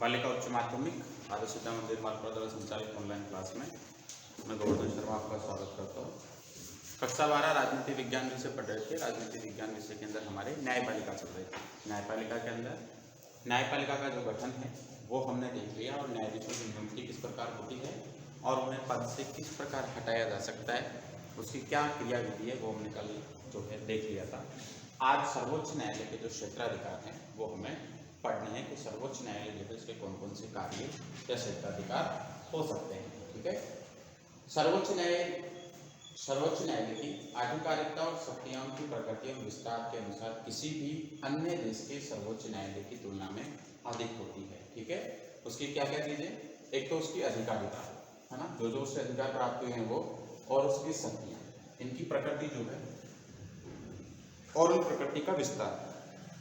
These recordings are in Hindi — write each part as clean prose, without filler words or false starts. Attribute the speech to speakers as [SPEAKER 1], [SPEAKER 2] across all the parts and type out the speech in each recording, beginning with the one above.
[SPEAKER 1] बालिका उच्च माध्यमिक आदर्श विद्या मंदिर मालपुरा द्वारा संचालित ऑनलाइन क्लास में मैं गोवर्धन शर्मा आपका स्वागत करता हूँ। कक्षा 12 राजनीति विज्ञान विषय पढ़ रहे थे। राजनीति विज्ञान विषय के अंदर हमारे न्यायपालिका चल रही थी। न्यायपालिका के अंदर न्यायपालिका का जो गठन है वो हमने देख लिया और न्यायाधीशों की नियुक्ति किस प्रकार होती है और उन्हें पद से किस प्रकार हटाया जा सकता है, उसकी क्या क्रियाविधि है वो हमने कल जो है देख लिया था। आज सर्वोच्च न्यायालय के जो क्षेत्राधिकार हैं वो हमें पढ़ने हैं कि सर्वोच्च न्यायालय जो है इसके कौन कौन से कार्य या क्षेत्राधिकार हो सकते हैं। ठीक है, सर्वोच्च न्यायालय की आधिकारिकता और शक्तियों की प्रकृति और विस्तार के अनुसार किसी भी अन्य देश के सर्वोच्च न्यायालय की तुलना में अधिक होती है। ठीक है, उसकी क्या क्या चीजें, एक तो उसकी अधिकारिता है ना, जो उससे अधिकार प्राप्त हुए हैं वो, और उसकी शक्तियां, इनकी प्रकृति जो है और उन प्रकृति का विस्तार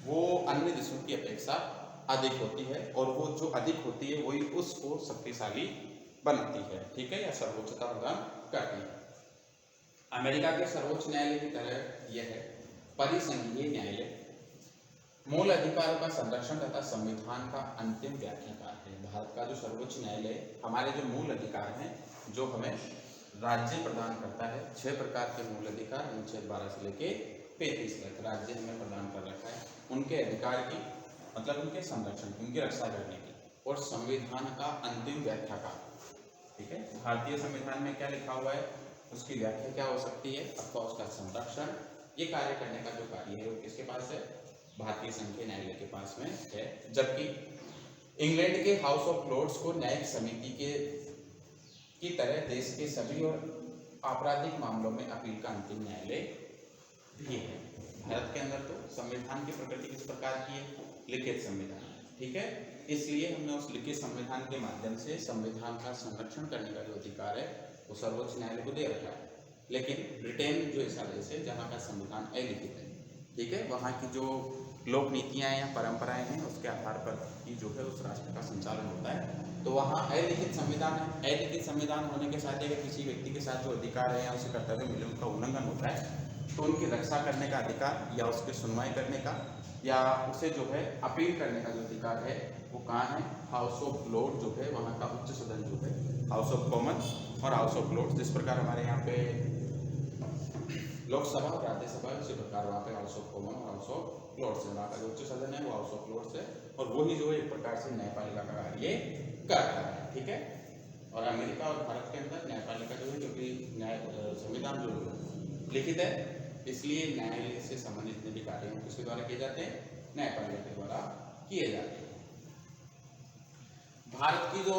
[SPEAKER 1] वो अन्य देशों की अपेक्षा अधिक होती है और वो जो अधिक होती है वही उसको शक्तिशाली बनाती है। ठीक है, या सर्वोच्चता प्रदान करती है। अमेरिका के सर्वोच्च न्यायालय की तरह यह है परिसंघीय न्यायालय मूल अधिकारों का संरक्षण तथा संविधान का अंतिम व्याख्याकार है। भारत का जो सर्वोच्च न्यायालय हमारे जो मूल अधिकार हैं जो हमें राज्य प्रदान करता है, 6 प्रकार के मूल अधिकार अनुच्छेद 12 से लेके 35 तक राज्य हमें प्रदान कर रखा है। उनके अधिकार की मतलब उनके संरक्षण की, उनकी रक्षा करने की, और संविधान का अंतिम व्याख्याकार। ठीक है, भारतीय संविधान में क्या लिखा हुआ है उसकी व्याख्या क्या हो सकती है अथवा उसका संरक्षण, ये कार्य करने का जो कार्य है वो किसके पास है, भारतीय संघीय न्यायालय के पास में है। जबकि इंग्लैंड के हाउस ऑफ लॉर्ड्स को न्यायिक समिति की तरह देश के सभी और आपराधिक मामलों में अपील का अंतिम न्यायालय भी है। भारत के अंदर तो संविधान की प्रकृति किस प्रकार की है, लिखित संविधान। ठीक है, इसलिए हमने उस लिखित संविधान के माध्यम से संविधान का संरक्षण करने का जो अधिकार है वो सर्वोच्च न्यायालय को दे रखा है। लेकिन ब्रिटेन जो ऐसा देश है जहाँ का संविधान अलिखित है, ठीक है, वहाँ की जो लोक नीतियाँ या परंपराएं हैं उसके आधार पर ही जो है उस राष्ट्र का संचालन होता है। तो वहाँ अलिखित संविधान है। अलिखित संविधान होने के साथ अगर किसी व्यक्ति के साथ जो अधिकार है या उसे कर्तव्य मिले उनका उल्लंघन होता है तो उनकी रक्षा करने का अधिकार या उसकी सुनवाई करने का या उसे जो है अपील करने का जो अधिकार है वो कहाँ है, हाउस ऑफ लॉर्ड जो है वहाँ का उच्च सदन जो है हाउस ऑफ कॉमन और हाउस ऑफ लॉर्ड्स। जिस प्रकार हमारे यहाँ पे लोकसभा और राज्यसभा है उसी प्रकार वहाँ पे हाउस ऑफ कॉमन और हाउस ऑफ लॉर्ड्स है। वहाँ का जो उच्च सदन है वो हाउस ऑफ लॉर्ड्स है और वही जो है एक प्रकार से न्यायपालिका का कार्य करता है। ठीक है, और अमेरिका और भारत के अंदर न्यायपालिका जो है क्योंकि न्याय संविधान जो लिखित है इसलिए न्यायालय से संबंधित जितने भी कार्य हैं किसके द्वारा किए जाते हैं, न्यायपालिका के द्वारा किए जाते हैं। भारत की जो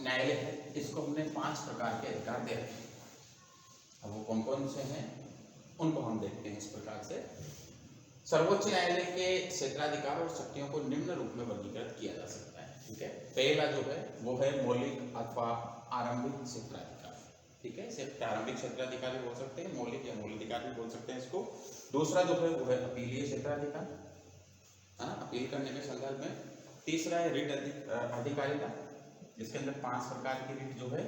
[SPEAKER 1] न्यायालय है इसको हमने 5 प्रकार के अधिकार दे रखे हैं। अब वो कौन कौन से हैं उनको हम देखते हैं इस प्रकार से। सर्वोच्च न्यायालय के क्षेत्राधिकार और शक्तियों को निम्न रूप में वर्गीकृत किया जा सकता है। ठीक है, पहला जो है वो है मौलिक अथवा आरंभिक क्षेत्राधिकार। ठीक है, सिर्फ प्रारंभिक क्षेत्राधिकार भी बोल सकते हैं, मौलिक या मूल अधिकार भी बोल सकते हैं इसको। दूसरा जो है वो है अपीलीय क्षेत्राधिकार, अपील करने के संदर्भ में। तीसरा है रिट अधिकारिता, जिसके अंदर 5 प्रकार की रिट जो है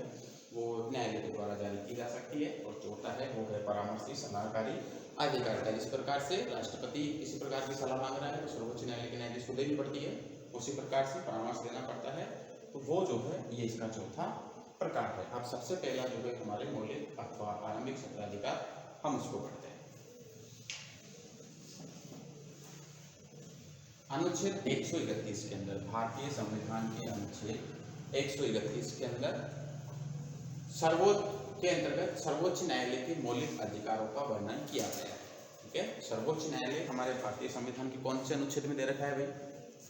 [SPEAKER 1] वो न्यायालय के द्वारा जारी की जा सकती है। और चौथा है वो है परामर्शी सलाहकारी अधिकारिता। जिस प्रकार से राष्ट्रपति किसी प्रकार की सलाह मांग रहा है तो सर्वोच्च न्यायालय के न्यायाधीश को देनी पड़ती है, उसी प्रकार से परामर्श देना पड़ता है। तो वो जो है ये इसका चौथा प्रकार है। अब सबसे पहला जो है हमारे मौलिक अथवा आरंभिक क्षेत्राधिकार, हम उसको पढ़ते हैं। अनुच्छेद 131 के अंदर, भारतीय संविधान के अनुच्छेद 131 के अंदर के अंतर्गत सर्वोच्च न्यायालय के मौलिक अधिकारों का वर्णन किया गया है। ठीक है, सर्वोच्च न्यायालय हमारे भारतीय संविधान के कौन से अनुच्छेद में दे रखा है भाई,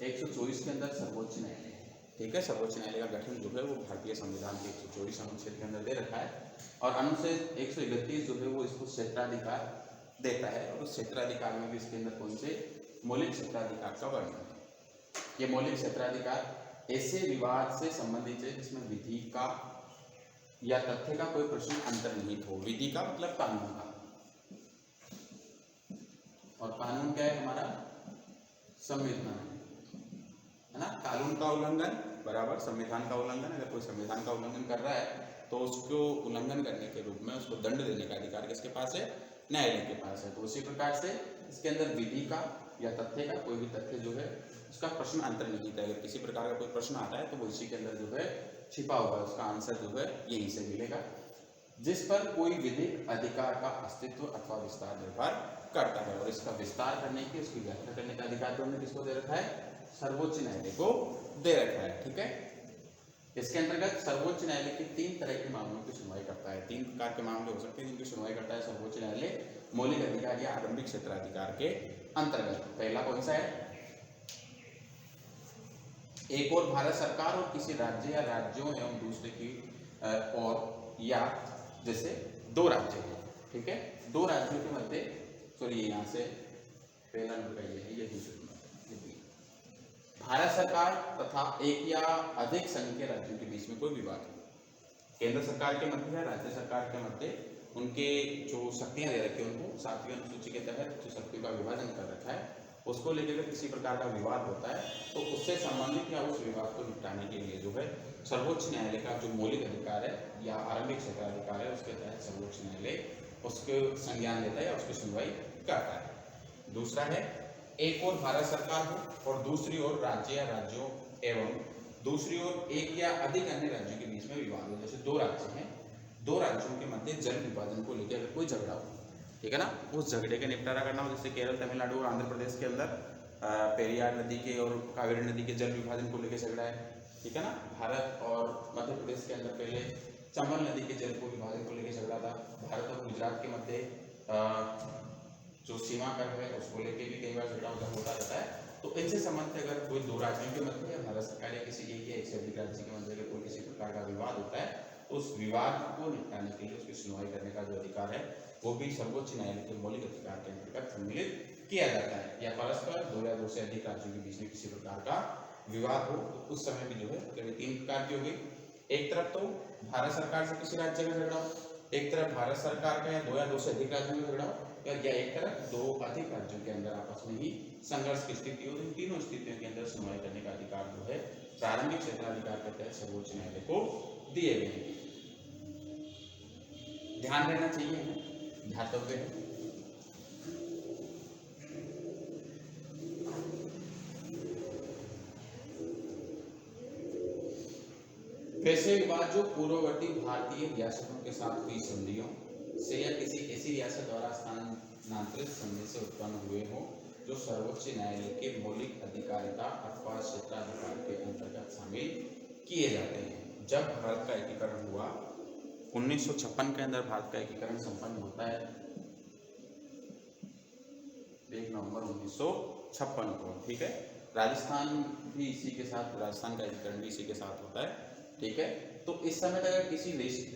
[SPEAKER 1] 124 के अंदर सर्वोच्च न्यायालय है। ठीक है, सर्वोच्च न्यायालय का गठन जो है वो भारतीय संविधान के 124 अनुच्छेद के अंदर दे रखा है। और अनुच्छेद 131 जो है वो इसको क्षेत्राधिकार देता है और उस क्षेत्राधिकार में भी इसके अंदर कौन से मौलिक क्षेत्राधिकार का वर्णन है। ये मौलिक क्षेत्राधिकार ऐसे विवाद से संबंधित है जिसमें विधि का या तथ्य का कोई प्रश्न अंतर्निहित हो। विधि का मतलब कानून का, और कानून क्या है हमारा, संविधान है ना। कानून का उल्लंघन बराबर संविधान का उल्लंघन। अगर कोई संविधान का उल्लंघन कर रहा है तो उसको उल्लंघन करने के रूप में उसको दंड देने का अधिकार किसके पास है, न्यायालय के पास है। तो उसी प्रकार से इसके अंदर विधि का या तथ्य का कोई भी तथ्य जो है उसका प्रश्न अंतर्निहित है। अगर किसी प्रकार का कोई प्रश्न आता है तो वो इसी के अंदर जो है छिपा हुआ है, उसका आंसर जो है यहीं से मिलेगा। जिस पर कोई विधिक अधिकार का अस्तित्व अथवा विस्तार निर्भर करता है, और इसका विस्तार करने की, उसकी व्याख्या करने का अधिकार तो हमने किसको दे रखा है? सर्वोच्च न्यायालय को दे रखा है। ठीक है, इसके अंतर्गत सर्वोच्च न्यायालय के 3 तरह के मामलों की सुनवाई करता है। 3 प्रकार के मामले हो सकते हैं जिनकी सुनवाई करता है सर्वोच्च न्यायालय मौलिक अधिकार या आरंभिक क्षेत्राधिकार के अंतर्गत। पहला कौन सा है? एक और भारत सरकार और किसी राज्य या राज्यों एवं दूसरे की और या जैसे 2 राज्य हैं, ठीक है, 2 राज्यों के मध्य, चलिए यहाँ से पहला नंबर ये दूसरा भारत सरकार तथा एक या अधिक संघ के राज्यों के बीच में कोई विवाद हो। केंद्र सरकार के मध्य या राज्य सरकार के मध्य उनके जो शक्तियां दे रखी है, उनको 7वीं अनुसूची के तहत जो शक्तियों का विभाजन कर रखा है, उसको लेकर किसी प्रकार का विवाद होता है तो उससे संबंधित या उस विवाद को निपटाने के लिए जो है सर्वोच्च न्यायालय का जो मौलिक अधिकार है या आरंभिक क्षेत्राधिकार है, उसके तहत सर्वोच्च न्यायालय उसके संज्ञान लेता है या उसकी सुनवाई करता है। दूसरा है, एक और भारत सरकार हो और दूसरी ओर राज्य या राज्यों एवं दूसरी ओर एक या अधिक अन्य राज्यों के बीच में विवाद हो। जैसे 2 राज्य हैं, 2 राज्यों के मध्य जल विभाजन को लेकर अगर कोई झगड़ा हो, ठीक है ना, उस झगड़े का निपटारा करना हो। जैसे केरल, तमिलनाडु और आंध्र प्रदेश के अंदर पेरियार नदी के और कावेरी नदी के जल विभाजन को लेकर झगड़ा है, ठीक है ना। भारत और मध्य प्रदेश के अंदर पहले चंबल नदी के जल को विभाजन को लेकर झगड़ा था। भारत और गुजरात के मध्य जो सीमा कर है उसको लेके भी कई बार झगड़ा होता रहता है। तो इनसे संबंधित अगर कोई 2 राज्यों के मध्य या भारत सरकार या किसी एक या एक से अधिक राज्य के मध्य अगर कोई किसी प्रकार का विवाद होता है तो उस विवाद को निपटाने के लिए उसकी सुनवाई करने का जो अधिकार है वो भी सर्वोच्च न्यायालय के मौलिक अधिकार के अंतर्गत सम्मिलित किया जाता है। या परस्पर 2 या 2 से अधिक राज्यों के बीच में किसी प्रकार का विवाद हो तो उस समय भी जो है 3 प्रकार की होगी। एक तरफ तो भारत सरकार से किसी राज्य का झगड़ा हो, एक तरफ भारत सरकार का या 2 या 2 से अधिक राज्यों में झगड़ा हो, या एक तरफ 2 अधिक राज्यों के अंदर आपस में ही संघर्ष की स्थिति हो। इन तीनों स्थितियों के अंदर सुनवाई करने का अधिकार जो है प्रारंभिक क्षेत्राधिकार के तहत सर्वोच्च न्यायालय को दिए गए हैं। ध्यान रहना चाहिए, ध्यातव्य है। वैसे विवाद जो पूर्ववर्ती भारतीय रियासतों के साथ हुई संधियों से या किसी ऐसी रियासत द्वारा स्थानांतरित संधि से उत्पन्न हुए हो जो सर्वोच्च न्यायालय के मौलिक अधिकारिता अथवा क्षेत्राधिकार के अंतर्गत शामिल किए जाते हैं। जब भारत का एकीकरण हुआ 1956 के अंदर भारत का एकीकरण संपन्न होता है 1 नवंबर 1956 को, ठीक है। राजस्थान भी इसी के साथ, राजस्थान का एकीकरण भी इसी के साथ होता है, ठीक है। तो इस समय तक अगर किसी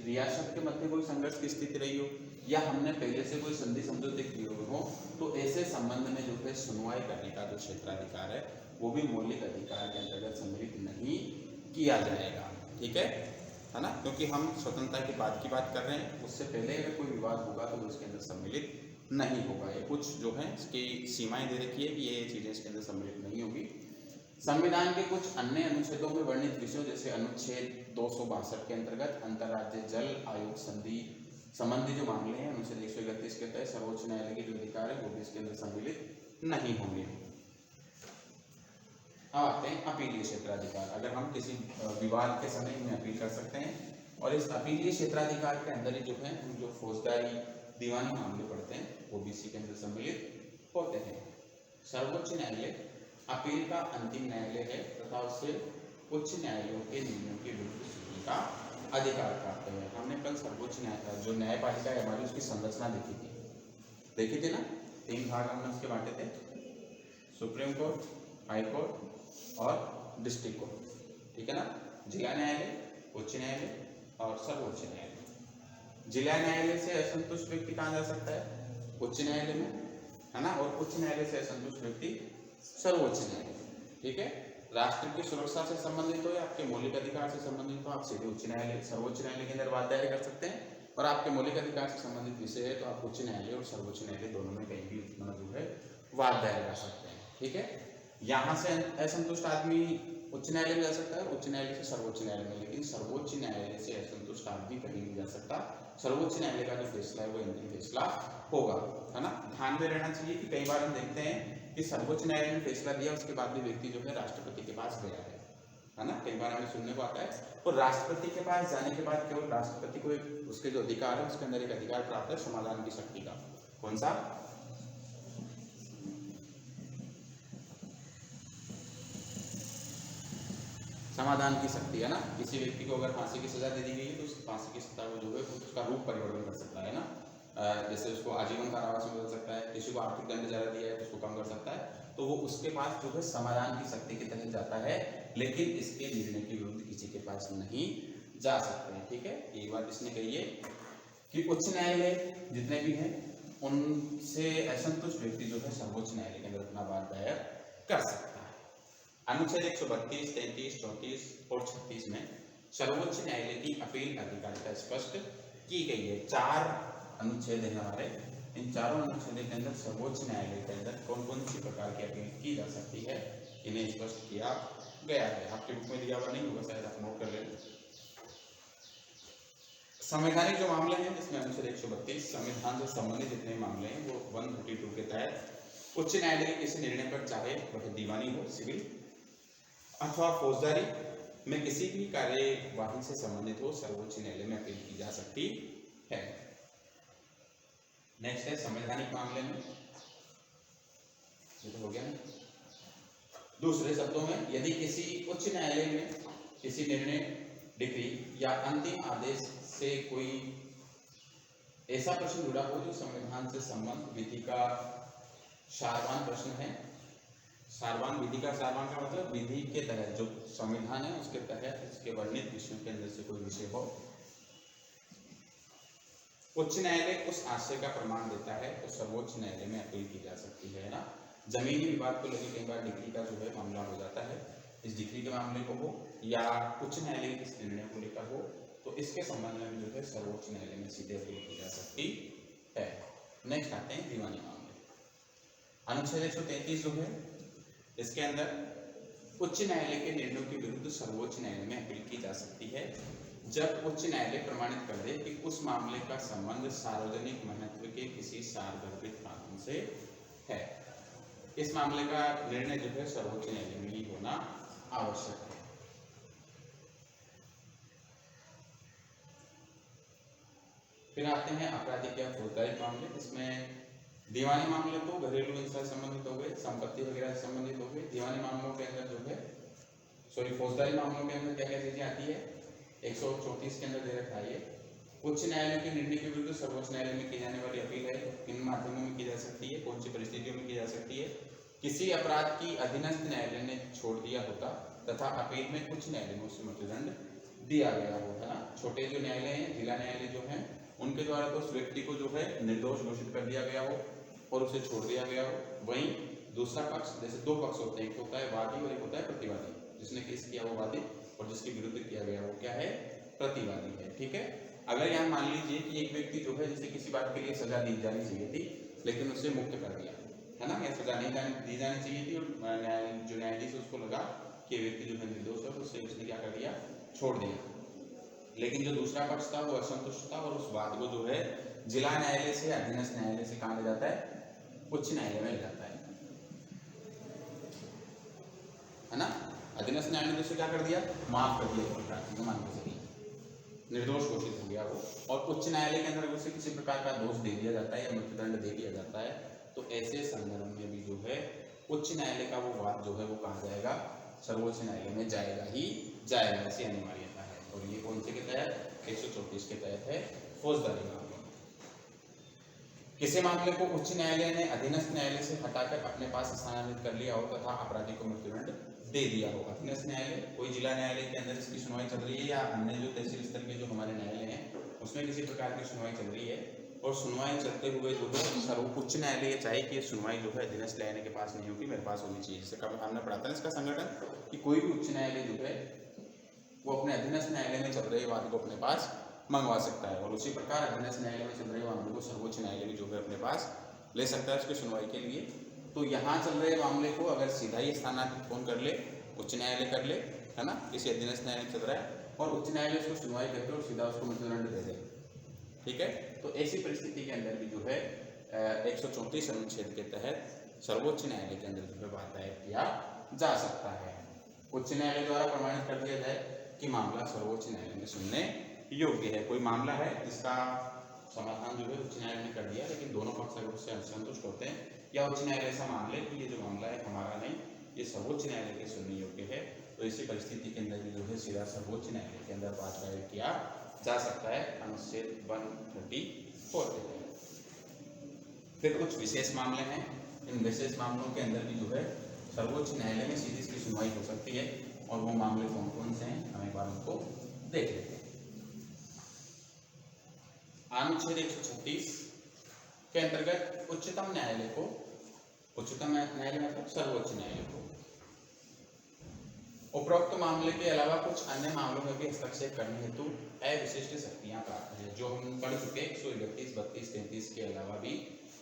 [SPEAKER 1] रियासत के मध्य कोई संघर्ष की स्थिति रही हो या हमने पहले से कोई संधि समझौते किए हुए हो तो ऐसे संबंध में जो है सुनवाई करने का जो क्षेत्राधिकार है वो भी मौलिक अधिकार के अंतर्गत सम्मिलित नहीं किया जाएगा, ठीक है ना। क्योंकि हम स्वतंत्रता की बात कर रहे हैं, उससे पहले अगर कोई विवाद होगा तो वो इसके अंदर सम्मिलित नहीं होगा। ये कुछ जो है इसकी सीमाएं दे रखी है कि ये चीजें इसके अंदर सम्मिलित नहीं होगी। संविधान के कुछ अन्य अनुच्छेदों में वर्णित विषयों जैसे अनुच्छेद 262 के अंतर्गत अंतर्राज्यीय जल आयोग संधि संबंधी जो मामले हैं अनुच्छेद 131 के तहत सर्वोच्च न्यायालय के जो अधिकार है वो भी इसके अंदर सम्मिलित नहीं होंगे। अब आते हैं अपीलीय क्षेत्राधिकार। अगर हम किसी विवाद के समय में अपील कर सकते हैं और इस अपीलीय क्षेत्राधिकार के अंदर ही जो है हम जो फौजदारी दीवानी मामले पढ़ते हैं वो भी इसी के अंदर सम्मिलित होते हैं। सर्वोच्च न्यायालय अपील का अंतिम न्यायालय है तथा उससे उच्च न्यायालयों के निर्णयों के विरुद्ध सुनने का अधिकार प्राप्त है। हमने कल सर्वोच्च न्यायालय जो न्यायपालिका है हमारी उसकी संरचना देखी थी ना, 3 भाग हमने उसके बांटे थे, सुप्रीम कोर्ट, हाई कोर्ट और डिस्ट्रिक्ट कोर्ट, ठीक है ना। जिला न्यायालय, उच्च न्यायालय और सर्वोच्च न्यायालय। जिला न्यायालय से असंतुष्ट व्यक्ति कहाँ जा सकता है? उच्च न्यायालय में, है ना। और उच्च न्यायालय से असंतुष्ट व्यक्ति सर्वोच्च न्यायालय, ठीक है। राष्ट्र की सुरक्षा से संबंधित हो या आपके मौलिक अधिकार से संबंधित हो आप सीधे उच्च न्यायालय सर्वोच्च न्यायालय के अंदर वाद दायर कर सकते हैं, और आपके मौलिक अधिकार से संबंधित विषय है तो आप उच्च न्यायालय और सर्वोच्च न्यायालय दोनों में कहीं भी जो है वाद दायर कर सकते हैं, ठीक है। यहाँ से असंतुष्ट आदमी उच्च न्यायालय में जा सकता है, उच्च न्यायालय से सर्वोच्च न्यायालय में, लेकिन सर्वोच्च न्यायालय से असंतुष्ट आदमी कहीं नहीं जा सकता। सर्वोच्च न्यायालय का जो फैसला है वो अंतिम फैसला होगा, है ना। ध्यान में रहना चाहिए कि कई बार हम देखते हैं कि सर्वोच्च न्यायालय ने फैसला दिया, उसके बाद भी व्यक्ति जो है राष्ट्रपति के पास गया है ना, कई बार हमें सुनने को आता है। और राष्ट्रपति के पास जाने के बाद केवल राष्ट्रपति को एक उसके जो अधिकार है उसके अंदर एक अधिकार प्राप्त है समाधान की शक्ति का। कौन सा? समाधान की शक्ति है ना। किसी व्यक्ति को अगर फांसी की सजा दे दी गई है तो उस फांसी की सजा को जो है उसका रूप परिवर्तन कर सकता है ना। जैसे उसको आजीवन कारावास में बदल सकता है, किसी को आर्थिक दंड ज़्यादा दिया है तो उसको कम कर सकता है, तो वो उसके पास जो है समाधान की शक्ति के तहत जाता है, लेकिन इसके निर्णय के विरुद्ध किसी के पास नहीं जा सकते हैं। ठीक है, ये बात इसने कही है कि उच्च न्यायालय जितने भी हैं उनसे असंतुष्ट व्यक्ति जो है सर्वोच्च न्यायालय के अंदर अपना वाद दायर कर सकता है। अनुच्छेद 132, 33, 34 और 36 में सर्वोच्च न्यायालय की अपील अधिकारिता स्पष्ट की गई है। 4 अनुच्छेद है हमारे, इन चारों अनुच्छेद के अंदर सर्वोच्च न्यायालय के अंदर कौन कौन सी प्रकार की अपील की जा सकती है इन्हें स्पष्ट किया गया है। आपके बुक में दिया हुआ नहीं होगा, शायद आप नोट कर लें। संवैधानिक जो मामले हैं जिसमें अनुच्छेद 132 संविधान से संबंधित जितने मामले हैं वो 132 के तहत उच्च न्यायालय के किसी निर्णय पर चाहे वह दीवानी हो, सिविल अथवा फौजदारी में किसी भी कार्यवाही से संबंधित हो, सर्वोच्च न्यायालय में अपील की जा सकती है। नेक्स्ट है संवैधानिक मामले में, ये तो हो गया ना। दूसरे शब्दों में यदि किसी उच्च न्यायालय में किसी निर्णय, डिक्री या अंतिम आदेश से कोई ऐसा प्रश्न जुड़ा हो जो संविधान से संबंध विधि का सारवान प्रश्न है। सारवान विधि का सारवान का मतलब विधि के तहत जो संविधान है उसके तहत इसके वर्णित विषयों के अंदर से कोई विषय हो, उच्च न्यायालय उस आशय का प्रमाण देता है तो सर्वोच्च न्यायालय में अपील की जा सकती है ना। जमीनी विवाद को लेकर कई बार डिग्री का जो है मामला हो जाता है, इस डिग्री के मामले को हो या उच्च न्यायालय के इस निर्णय को लेकर हो तो इसके संबंध में जो है सर्वोच्च न्यायालय में सीधे अपील की जा सकती है। नेक्स्ट आते हैं दीवानी मामले। अनुच्छेद 133 जो है इसके अंदर उच्च न्यायालय के निर्णयों के विरुद्ध सर्वोच्च न्यायालय में अपील की जा सकती है जब उच्च न्यायालय प्रमाणित कर दे कि उस मामले का संबंध सार्वजनिक महत्व के किसी सार्वभौमिक कानून से है। इस मामले का निर्णय जो है सर्वोच्च न्यायालय में ही होना आवश्यक है। फिर आते हैं आपराधिक या फौजदारी मामले। इसमें दीवानी मामले तो घरेलू हिंसा से संबंधित हो गए, संपत्ति वगैरह से संबंधित हो गए। दीवानी मामलों के अंदर जो है फौजदारी मामलों के अंदर क्या क्या चीजें आती है, 134 के अंदर दे रखा है। उच्च न्यायालय के निर्णय के विरुद्ध सर्वोच्च न्यायालय में की जाने वाली अपील है, किन माध्यमों में की जा सकती है, कौन सी परिस्थितियों में की जा सकती है। किसी अपराध की अधीनस्थ न्यायालय ने छोड़ दिया होता तथा अपील में उच्च न्यायालय में उसे मृत्युदंड दिया गया होता ना। छोटे जो न्यायालय हैं, जिला न्यायालय जो है, उनके द्वारा तो उस व्यक्ति को जो है निर्दोष घोषित कर दिया गया हो और उसे छोड़ दिया गया हो। वहीं दूसरा पक्ष, जैसे 2 पक्ष होते हैं, एक होता है वादी और एक होता है प्रतिवादी। जिसने केस किया वो वादी और जिसके विरुद्ध किया गया वो क्या है, प्रतिवादी है। ठीक है, अगर यहाँ मान लीजिए कि एक व्यक्ति जो है जिसे किसी बात के लिए सजा दी जानी चाहिए थी लेकिन उसे मुक्त कर दिया है ना, या सजा नहीं दी जानी चाहिए थी और जो न्यायाधीश उसको लगा कि व्यक्ति जो है निर्दोष है, उससे उसने क्या कर दिया, छोड़ दिया। लेकिन जो दूसरा पक्ष था वो असंतुष्ट था और उस बात को जो है जिला न्यायालय से अधीनस्थ न्यायालय से कहाँ ले जाता है, उच्च न्यायालय में ले जाता है ना। अधीनस्थ न्यायालय ने उसे क्या कर दिया, माफ कर दिया, मान के चलिए निर्दोष घोषित हो गया वो, और उच्च न्यायालय के अंदर उसे किसी प्रकार का दोष दे दिया जाता है या मृत्युदंड दे दिया जाता है, तो ऐसे संदर्भ में भी जो है उच्च न्यायालय का वो वाद जो है वो कहा जाएगा, सर्वोच्च न्यायालय में जाएगा ही जाएगा, ऐसी अनिवार्यता है। और ये कौन से के तहत, 134 के तहत है, फौजदारी मामलों। किसी मामले को उच्च न्यायालय ने अधीनस्थ न्यायालय से हटाकर अपने पास स्थानांतरित कर लिया हो तथा अपराधी को मृत्युदंड दे दिया हो। अधीनस्थ न्यायालय, कोई जिला न्यायालय के अंदर इसकी सुनवाई चल रही है या अन्य जो तहसील स्तर के जो हमारे न्यायालय हैं उसमें किसी प्रकार की सुनवाई चल रही है और सुनवाई चलते हुए जो है सर्वोच्च न्यायालय चाहे कि सुनवाई जो है अधीनस्थ न्यायालय के पास नहीं होगी, मेरे पास होनी चाहिए। जैसे कब हमने पढ़ा था इसका संगठन कि कोई भी उच्च न्यायालय जो है वो अपने अधीनस्थ न्यायालय में चल रहे वाद को अपने पास मंगवा सकता है और उसी प्रकार अधीनस्थ न्यायालय में चल रहे मामले को सर्वोच्च न्यायालय भी जो है अपने पास ले सकता है उसकी सुनवाई के लिए। तो यहाँ चल रहे मामले को अगर सीधा ही स्थानांतरित कौन कर ले, उच्च न्यायालय कर ले, है ना, किसी अधीनस्थ न्यायालय चल रहा है और उच्च न्यायालय उसको सुनवाई करके और सीधा उसको मृत्युदंड दे दे। ठीक है, तो ऐसी परिस्थिति के अंदर भी जो है 134 अनुच्छेद के तहत सर्वोच्च न्यायालय के अंदर जो है वाद दायर किया जा सकता है। उच्च न्यायालय द्वारा प्रमाणित कर दिया जाए कि मामला सर्वोच्च न्यायालय में सुनने योग्य है। कोई मामला है जिसका समाधान जो है उच्च न्यायालय ने कर दिया, लेकिन दोनों पक्ष अगर उससे असंतुष्ट होते हैं या उच्च न्यायालय ऐसा मान ले कि ये जो मामला है हमारा नहीं, ये सर्वोच्च न्यायालय के सुनने योग्य है, तो ऐसी परिस्थिति के अंदर भी जो है सीधा सर्वोच्च न्यायालय के अंदर वाद दायर किया जा सकता है अनुच्छेद 134 के तहत। फिर कुछ विशेष मामले हैं, इन विशेष मामलों के अंदर भी जो है सर्वोच्च न्यायालय में सीधी इसकी सुनवाई हो सकती है, और वो मामले कौन कौन से हैं हम एक बार उनको देख लेते हैं। अनुच्छेद 136 के अंतर्गत उच्चतम न्यायालय को, उच्चतम न्यायालय मतलब सर्वोच्च न्यायालय को उपरोक्त मामले के अलावा कुछ अन्य मामलों में भी हस्तक्षेप करने हेतु अविशिष्ट शक्तियां प्राप्त है। जो हम पढ़ चुके 131, 32, 33 के अलावा भी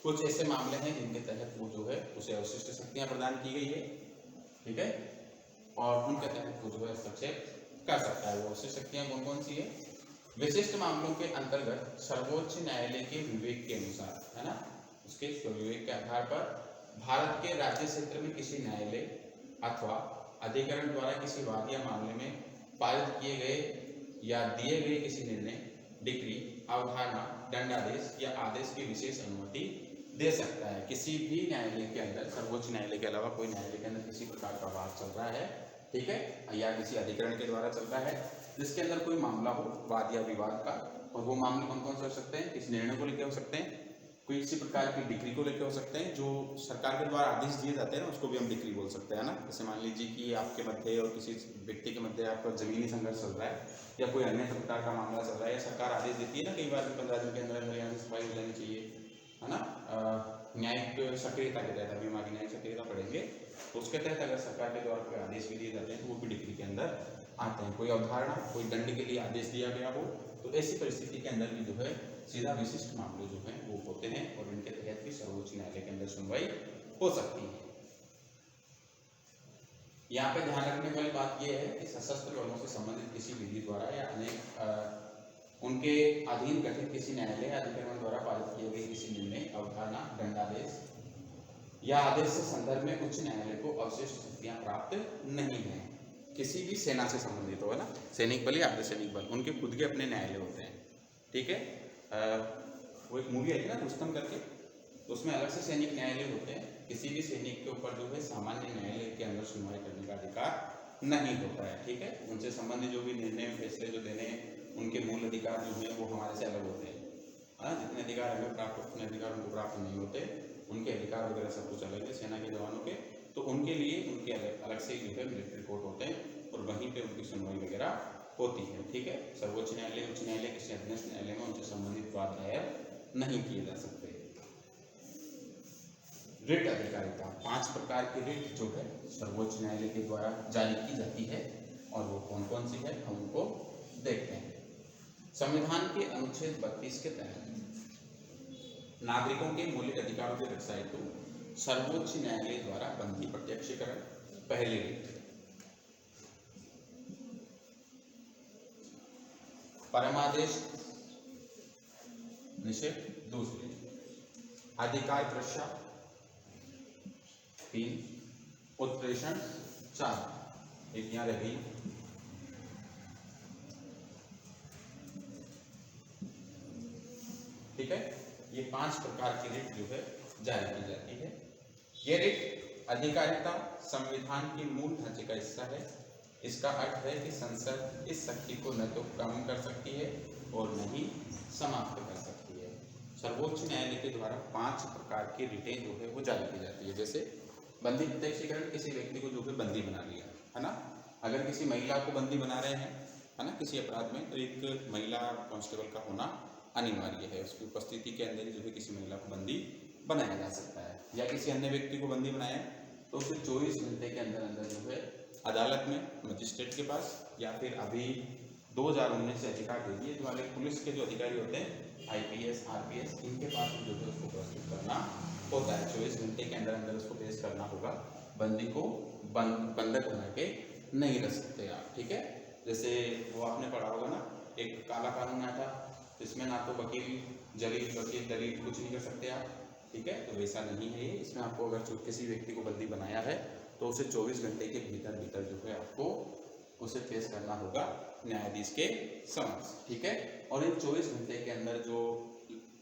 [SPEAKER 1] कुछ ऐसे मामले हैं जिनके तहत वो जो है उसे अविशिष्ट शक्तियां प्रदान की गई है, ठीक है, और उनके तहत वो जो है हस्तक्षेप कर सकता है। वो अविशिष्ट शक्तियां कौन कौन सी है? विशिष्ट मामलों के अंतर्गत सर्वोच्च न्यायालय के विवेक के अनुसार, है ना, उसके विवेक के आधार पर भारत के राज्य क्षेत्र में किसी न्यायालय अथवा अधिकरण द्वारा किसी वाद या मामले में पारित किए गए या दिए गए किसी निर्णय, डिक्री, अवधारणा, दंडादेश या आदेश की विशेष अनुमति दे सकता है। किसी भी न्यायालय के अंदर, सर्वोच्च न्यायालय के अलावा कोई न्यायालय के अंदर किसी प्रकार का वाद चल रहा है, ठीक है, या किसी अधिकरण के द्वारा चल रहा है जिसके अंदर कोई मामला हो वाद या विवाद का, और वो मामले कौन कौन से हो सकते हैं? किसी निर्णय को लेकर हो सकते हैं, कोई किसी प्रकार की डिक्री को लेकर हो सकते हैं, जो सरकार के द्वारा आदेश दिए जाते हैं ना, उसको भी हम डिक्री बोल सकते हैं ना। जैसे मान लीजिए कि आपके मध्य और किसी व्यक्ति के मध्य आपका जमीनी संघर्ष चल रहा है या कोई अन्य प्रकार का मामला चल रहा है, या सरकार आदेश देती है ना कई बार 15 दिन के अंदर अंदर यहाँ से सफाई हो जानी चाहिए, है ना, न्यायिक सक्रियता के तहत, अभी हमारी न्यायिक सक्रियता पढ़ेंगे, तो उसके तहत अगर सरकार के द्वारा कोई आदेश भी दिए जाते हैं तो वो भी डिक्री के अंदर आते हैं। कोई अवधारणा, कोई दंड के लिए आदेश दिया गया हो, तो ऐसी परिस्थिति के अंदर भी जो है सीधा विशिष्ट मामले जो हैं वो होते हैं, और इनके तहत भी सर्वोच्च न्यायालय के अंदर सुनवाई हो सकती है। यहाँ पे ध्यान रखने वाली बात यह है कि सशस्त्र बलों से संबंधित किसी विधि द्वारा या अनेक उनके अधीन गठित किसी न्यायालय या अधिकरण द्वारा पारित किए गए किसी निर्णय, अवधारणा, दंडादेश या आदेश से संदर्भ में उच्च न्यायालय को अवशिष्ट शक्तियां प्राप्त नहीं है। किसी भी सेना से संबंधित हो, है ना, सैनिक बल या अर्धसैनिक बल, उनके खुद के अपने न्यायालय होते हैं, ठीक है। वो एक मूवी आई ना रुस्तम करके, तो उसमें अलग से सैनिक न्यायालय होते हैं। किसी भी सैनिक के ऊपर जो है सामान्य न्यायालय के अंदर सुनवाई करने का अधिकार नहीं होता है, ठीक है। उनसे संबंधित जो भी निर्णय, फैसले जो देने, उनके मूल अधिकार जो है वो हमारे से अलग होते हैं, हाँ, जितने अधिकार हमें प्राप्त, उतने अधिकार उनको प्राप्त नहीं होते, उनके अधिकार वगैरह सब कुछ अलग है सेना के जवानों के, तो उनके लिए उनके अलग से जो है मिलिट्री कोर्ट होते हैं, और वहीं पे उनकी सुनवाई वगैरह होती है, ठीक है। सर्वोच्च न्यायालय, उच्च न्यायालय, किसी अधीनस्थ न्यायालय में उनसे संबंधित वाद दायर नहीं किए जा सकते। रिट अधिकारिता, 5 प्रकार की रिट जो है सर्वोच्च न्यायालय के द्वारा जारी की जाती है, और वो कौन कौन सी है हम उनको देखते हैं। संविधान के अनुच्छेद 32 के तहत नागरिकों के मौलिक अधिकारों की रक्षा हेतु सर्वोच्च न्यायालय द्वारा बंदी प्रत्यक्षीकरण पहली रिट, परमादेश निषेध दूसरी, अधिकार दृश्य 3, उत्प्रेषण 4, एक यहाँ रही, ठीक है। ये 5 प्रकार की रिट जो है जारी की जाती है। ये रिट अधिकारिता संविधान के मूल ढांचे का हिस्सा है। इसका अर्थ है कि संसद इस शक्ति को न तो कम कर सकती है और न ही समाप्त कर सकती है। सर्वोच्च न्यायालय के द्वारा 5 प्रकार की रिटें जो है वो जारी की जाती है। जैसे बंदी प्रत्यक्षीकरण, किसी व्यक्ति को जो है बंदी बना लिया, है ना। अगर किसी महिला को बंदी बना रहे हैं, है ना, किसी अपराध में, तो एक महिला कांस्टेबल का होना अनिवार्य है। उसकी उपस्थिति के अंदर जो है किसी महिला को बंदी बनाया जा सकता है। या किसी अन्य व्यक्ति को बंदी बनाया तो उसे 24 घंटे के अंदर अंदर जो है अदालत में, मजिस्ट्रेट के पास, या फिर अभी 2019 से अधिकार दे दिए जो वाले पुलिस के जो अधिकारी होते हैं, IPS, RPS, इनके पास जो है उसको प्रस्तुत करना होता है। 24 घंटे के अंदर अंदर उसको पेश करना होगा। बंदी को बंधक बना के नहीं रख सकते आप, ठीक है। जैसे वो आपने पढ़ा होगा ना, एक काला कानून आया था, इसमें ना तो वकील, जलील, वकील, दलील कुछ नहीं कर सकते आप, ठीक है। तो वैसा नहीं है ये, इसमें आपको अगर किसी व्यक्ति को बंदी बनाया है तो उसे 24 घंटे के भीतर भीतर जो है आपको उसे पेश करना होगा न्यायाधीश के समक्ष, ठीक है। और इन 24 घंटे के अंदर जो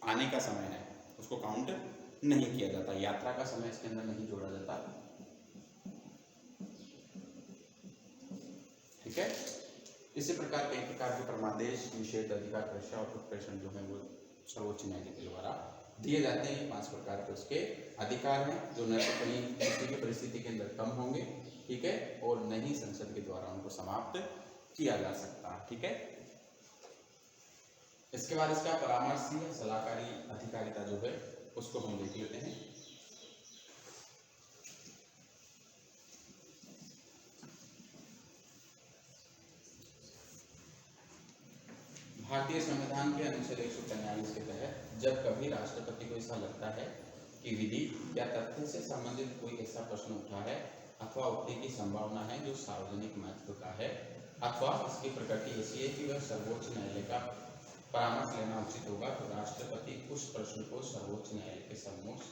[SPEAKER 1] आने का समय है उसको काउंट नहीं किया जाता, यात्रा का समय इसके अंदर नहीं जोड़ा जाता, ठीक है। इसी प्रकार कई प्रकार के परमादेश, निषेध, अधिकार, प्रश्न और उत्प्रेषण जो है वो सर्वोच्च न्यायालय के द्वारा दिए जाते हैं। 5 प्रकार के उसके अधिकार हैं जो न तो कहीं किसी भी परिस्थिति के अंदर कम होंगे, ठीक है, और न ही संसद के द्वारा उनको समाप्त किया जा सकता, ठीक है। इसके बाद इसका परामर्श या सलाहकारी अधिकारिता जो है उसको हम देख लेते हैं। भारतीय संविधान के अनुच्छेद 143 के तहत जब कभी राष्ट्रपति को ऐसा लगता है कि विधि या तथ्य से संबंधित कोई ऐसा प्रश्न उठा है अथवा उठने की संभावना है जो सार्वजनिक महत्व का है अथवा इसकी प्रकृति ऐसी है कि वह सर्वोच्च न्यायालय का परामर्श लेना उचित होगा, तो राष्ट्रपति उस प्रश्न को सर्वोच्च न्यायालय के सम्मुख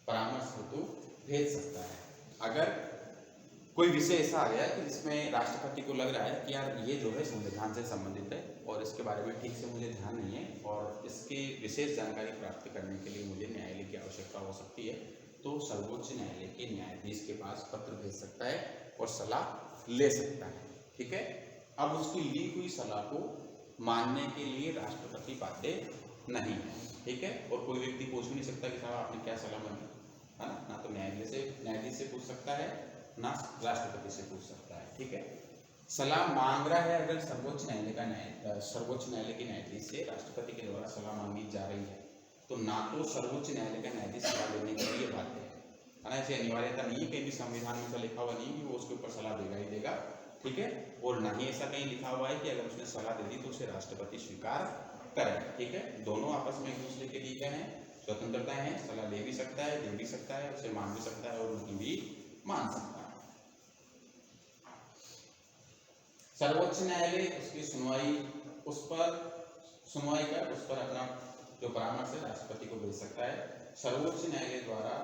[SPEAKER 1] परामर्श हेतु भेज सकता है। अगर कोई विषय ऐसा आ गया कि जिसमें राष्ट्रपति को लग रहा है कि यार ये जो है संविधान से संबंधित है और इसके बारे में ठीक से मुझे ध्यान नहीं है और इसकी विशेष जानकारी प्राप्त करने के लिए मुझे न्यायालय की आवश्यकता हो सकती है, तो सर्वोच्च न्यायालय के न्यायाधीश के पास पत्र भेज सकता है और सलाह ले सकता है, ठीक है। अब उसकी ली हुई सलाह को मानने के लिए राष्ट्रपति बाध्य नहीं है, ठीक है। और कोई व्यक्ति पूछ भी नहीं सकता कि साहब आपने क्या सलाह मांगी, है ना तो न्यायाधीश से पूछ सकता है, ना राष्ट्रपति से पूछ सकता है, ठीक है। सलाह मांग रहा है अगर सर्वोच्च न्यायालय के न्यायाधीश से राष्ट्रपति के द्वारा सलाह मांगी जा रही है, तो ना तो सर्वोच्च न्यायालय का न्यायाधीश सलाह देने के लिए बाध्य है ना, ऐसी अनिवार्यता नहीं है, कहीं भी संविधान में लिखा हुआ नहीं कि वो उसके ऊपर सलाह देगा ही देगा, ठीक है। और ना ही ऐसा कहीं लिखा हुआ है कि अगर उसने सलाह दे दी तो उसे राष्ट्रपति स्वीकार करें, ठीक है। दोनों आपस में एक दूसरे के लिए क्या है, स्वतंत्रता है, सलाह ले भी सकता है, दे भी सकता है, उसे मान भी सकता है और नहीं भी मान सकता है। सर्वोच्च न्यायालय उसकी सुनवाई कर उस पर अपना जो परामर्श है राष्ट्रपति को भेज सकता है। सर्वोच्च न्यायालय द्वारा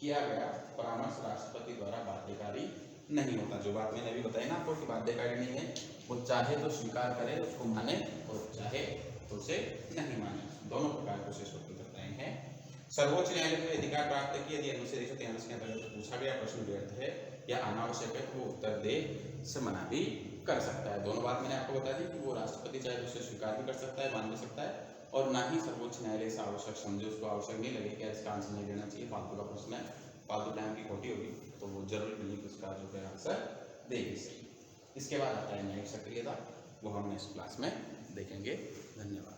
[SPEAKER 1] किया गया परामर्श राष्ट्रपति द्वारा बाध्यकारी नहीं होता। जो बात मैंने अभी बताई ना आपको कि बाध्यकारी नहीं है, वो चाहे तो स्वीकार करे उसको माने और चाहे तो उसे नहीं माने, दोनों प्रकार की उसे स्वतंत्रताएं हैं। सर्वोच्च न्यायालय को अधिकार प्राप्त किया यदि अनुच्छेद 143 के अंतर्गत पूछा गया प्रश्न व्यर्थ है या अनावश्यक है तो वो उत्तर दे से मना भी कर सकता है। दोनों बात मैंने आपको बता दी कि वो राष्ट्रपति चाहे उसे स्वीकार भी कर सकता है, मान भी सकता है, और ना ही सर्वोच्च न्यायालय से आवश्यक समझे, उसको आवश्यक नहीं लगे कि इसका आंसर नहीं देना चाहिए, फालतू का प्रश्न है, फालतू टाइम की खोटी होगी, तो वो जरूरी नहीं कि उसका जो है आंसर देगी सही। इसके बाद आता है न्यायिक सक्रियता, वो हम नेक्स्ट क्लास में देखेंगे। धन्यवाद।